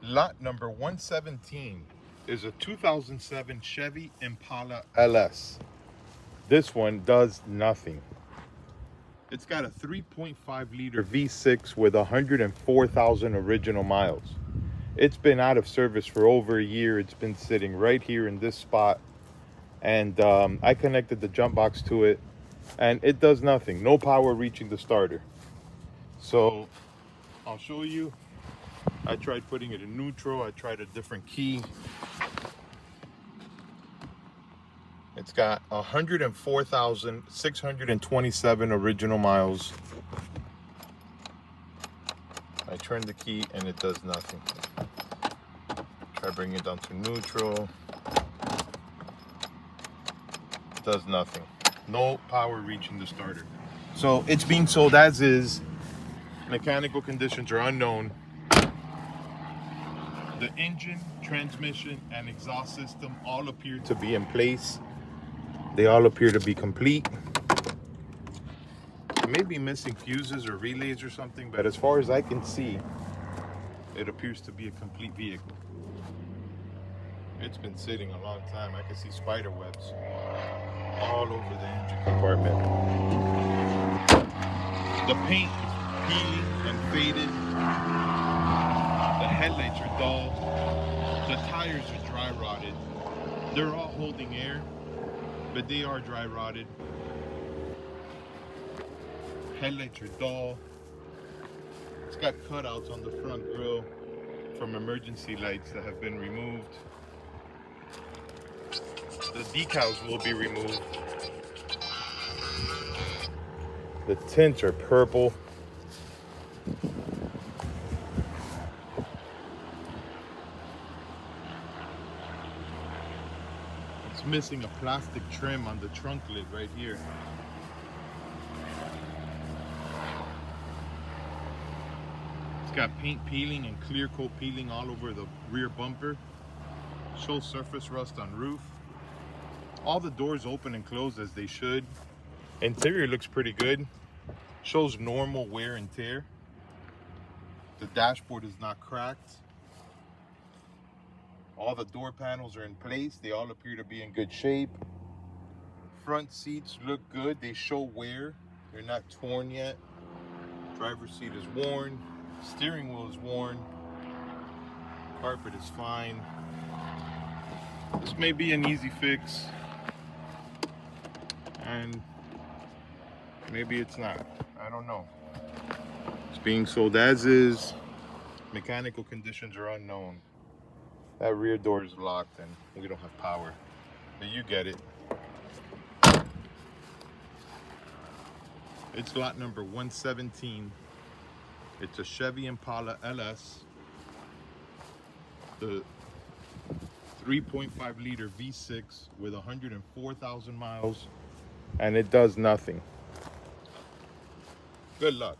Lot number 117 is a 2007 Chevy Impala LS. This one does nothing. It's got a 3.5 liter V6 with 104,000 original miles. It's been out of service for over a year. It's been sitting right here in this spot. And I connected the jump box to it and it does nothing. No power reaching the starter. So I'll show you. I tried putting it in neutral. I tried a different key. It's got 104,627 original miles. I turn the key and it does nothing. Try bringing it down to neutral. It does nothing. No power reaching the starter. So it's being sold as is. Mechanical conditions are unknown. The engine, transmission, and exhaust system all appear to be in place. They all appear to be complete. Maybe missing fuses or relays or something, but as far as I can see, it appears to be a complete vehicle. It's been sitting a long time. I can see spider webs all over the engine compartment. The paint is peeling and faded. The headlights are dull. The tires are dry rotted. They're all holding air, but they are dry rotted. Headlights are dull. It's got cutouts on the front grille from emergency lights that have been removed. The decals will be removed. The tints are purple. It's missing a plastic trim on the trunk lid right here. It's got paint peeling and clear coat peeling all over the rear bumper. Shows surface rust on roof. All the doors open and close as they should. Interior looks pretty good. Shows normal wear and tear. The dashboard is not cracked. All the door panels are in place. They all appear to be in good shape. Front seats look good. They show wear. They're not torn yet. Driver's seat is worn. Steering wheel is worn. Carpet is fine. This may be an easy fix. And maybe it's not. I don't know. It's being sold as is. Mechanical conditions are unknown. That rear door is locked and we don't have power. But you get it. It's lot number 117. It's a Chevy Impala LS. The 3.5 liter V6 with 104,000 miles. And it does nothing. Good luck.